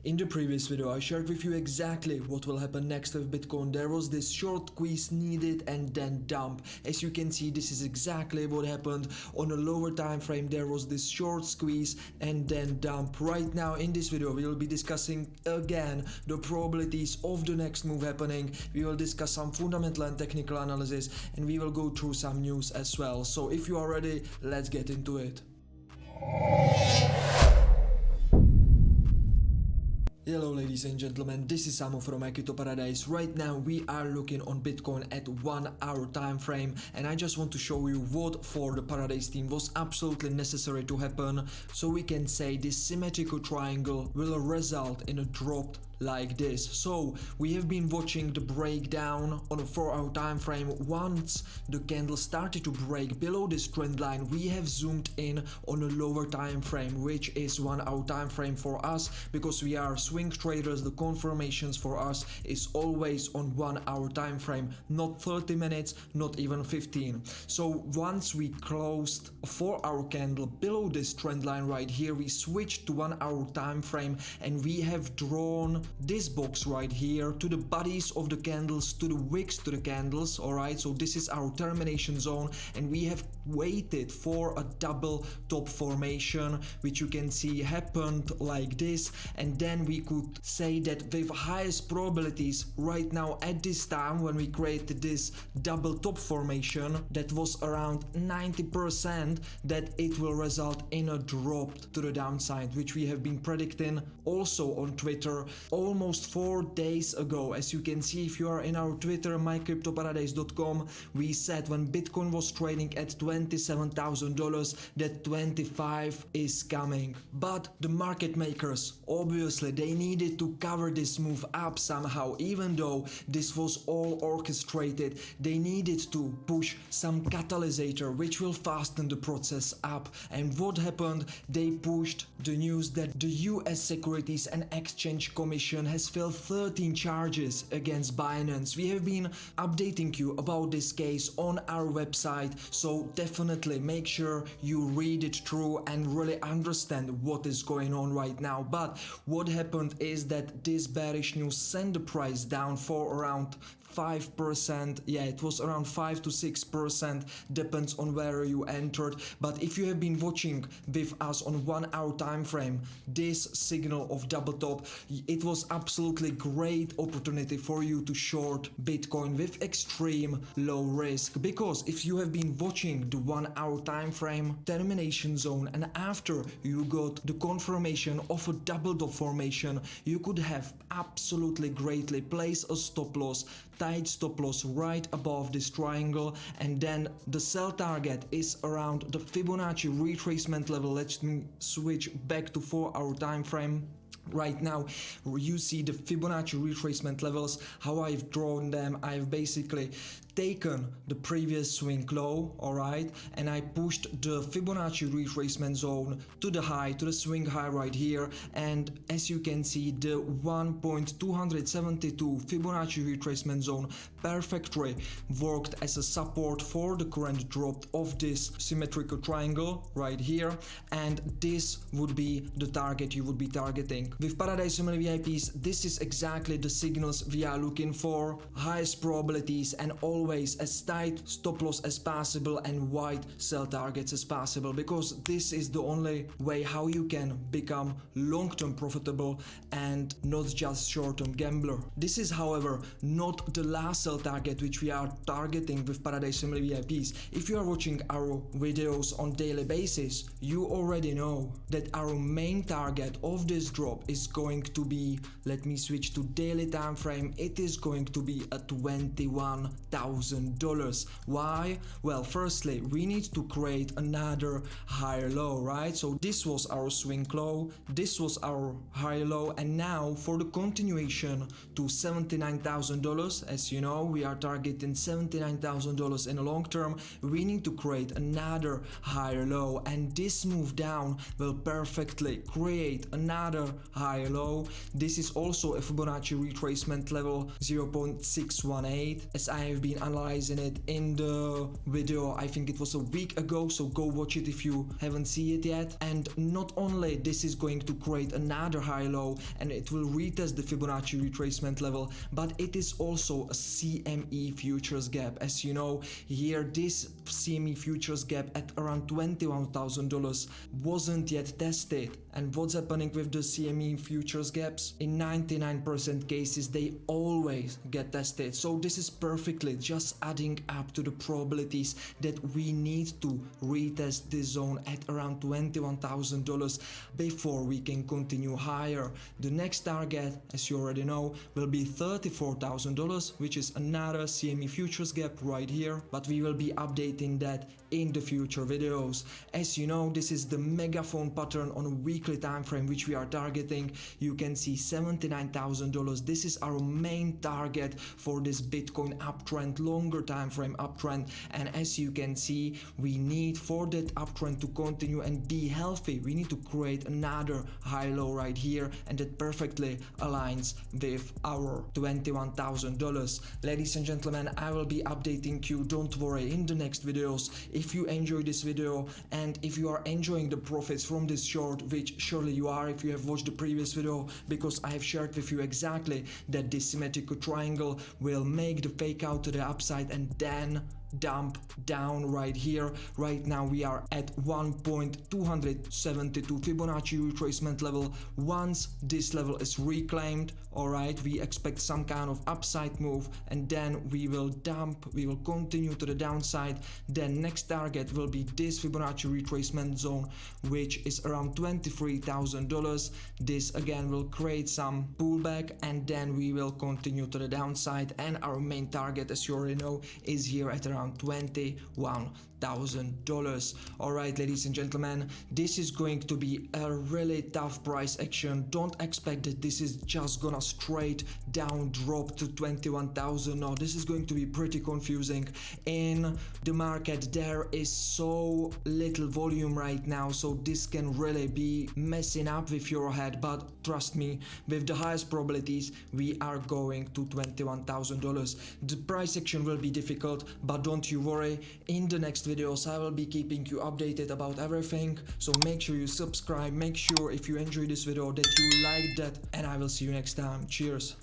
In the previous video I shared with you exactly what will happen next with Bitcoin. There was this short squeeze needed and then dump. As you can see, this is exactly what happened. On a lower time frame there was this short squeeze and then dump. Right now in this video we will be discussing again the probabilities of the next move happening. We will discuss some fundamental and technical analysis, and we will go through some news as well. So if you are ready, let's get into it. Hello ladies and gentlemen, this is Samo from Crypto Paradise. Right now we are looking on Bitcoin at 1 hour time frame, and I just want to show you what for the Paradise team was absolutely necessary to happen, so we can say this symmetrical triangle will result in a drop like this. So we have been watching the breakdown on a 4 hour time frame. Once the candle started to break below this trend line, we have zoomed in on a lower time frame, which is 1 hour time frame for us, because we are swing traders. The confirmations for us is always on 1 hour time frame, not 30 minutes, not even 15. So once we closed a 4 hour candle below this trend line right here, we switched to 1 hour time frame, and we have drawn this box right here to the bodies of the candles, to the wicks to the candles. All right, so this is our termination zone, and we have waited for a double top formation, which you can see happened like this. And then we could say that with highest probabilities right now at this time, when we created this double top formation, that was around 90% that it will result in a drop to the downside, which we have been predicting also on Twitter almost 4 days ago. As you can see, if you are in our Twitter, mycryptoparadise.com, we said when Bitcoin was trading at $27,000 that 25 is coming. But the market makers, obviously they needed to cover this move up somehow. Even though this was all orchestrated, they needed to push some catalysator which will fasten the process up. And what happened? They pushed the news that the US Securities and Exchange Commission has filed 13 charges against Binance. We have been updating you about this case on our website, so definitely make sure you read it through and really understand what is going on right now. But what happened is that this bearish news sent the price down for around 5%. Yeah, it was around 5 to 6%, depends on where you entered. But if you have been watching with us on 1 hour time frame, this signal of double top, it was absolutely great opportunity for you to short Bitcoin with extreme low risk. Because if you have been watching the 1 hour time frame termination zone, and after you got the confirmation of a double top formation, you could have absolutely greatly placed a stop loss, tight stop loss right above this triangle. And then the sell target is around the Fibonacci retracement level. Let me switch back to 4 hour time frame. Right now you see the Fibonacci retracement levels, how I've drawn them. I've basically taken the previous swing low, alright, and I pushed the Fibonacci retracement zone to the high, to the swing high right here. And as you can see, the 1.272 Fibonacci retracement zone perfectly worked as a support for the current drop of this symmetrical triangle right here, and this would be the target you would be targeting. With Paradise Family VIPs, this is exactly the signals we are looking for: highest probabilities and always as tight stop loss as possible and wide sell targets as possible, because this is the only way how you can become long-term profitable and not just short-term gambler. This is, however, not the last sell target which we are targeting with Paradise Family VIPs. If you are watching our videos on daily basis, you already know that our main target of this drop is going to be, let me switch to daily time frame, it is going to be at $21,000. Why? Well, firstly, we need to create another higher low, right? So this was our swing low, this was our higher low, and now for the continuation to $79,000, as you know, we are targeting $79,000 in the long term, we need to create another higher low, and this move down will perfectly create another higher low. This is also a Fibonacci retracement level 0.618, as I have been analyzing it in the video, I think it was a week ago, so go watch it if you haven't seen it yet. And not only this is going to create another high low and it will retest the Fibonacci retracement level, but it is also a CME futures gap. As you know, here this CME futures gap at around $21,000 wasn't yet tested. And what's happening with the CME futures gaps? In 99% cases they always get tested, so this is perfectly just adding up to the probabilities that we need to retest this zone at around $21,000 before we can continue higher. The next target, as you already know, will be $34,000, which is another CME futures gap right here, but we will be updating that in the future videos. As you know, this is the megaphone pattern on a weekly time frame which we are targeting. You can see $79,000. This is our main target for this Bitcoin uptrend, longer time frame uptrend. And as you can see, we need for that uptrend to continue and be healthy, we need to create another high low right here, and that perfectly aligns with our $21,000. Ladies and gentlemen, I will be updating you, don't worry, in the next videos. If you enjoy this video and if you are enjoying the profits from this short, which surely you are if you have watched the previous video, because I have shared with you exactly that this symmetrical triangle will make the fake out to the upside and then dump down right here. Right now we are at 1.272 Fibonacci retracement level. Once this level is reclaimed, all right, we expect some kind of upside move and then we will dump, we will continue to the downside. Then next target will be this Fibonacci retracement zone, which is around $23,000. This again will create some pullback and then we will continue to the downside, and our main target, as you already know, is here at around $21,000. All right, ladies and gentlemen, this is going to be a really tough price action. Don't expect that this is just gonna straight down drop to 21,000. No, this is going to be pretty confusing. In the market there is so little volume right now, so this can really be messing up with your head, but trust me, with the highest probabilities we are going to $21,000. The price action will be difficult, but don't you worry, in the next videos I will be keeping you updated about everything, so make sure you subscribe, make sure if you enjoyed this video that you like that, and I will see you next time. Cheers.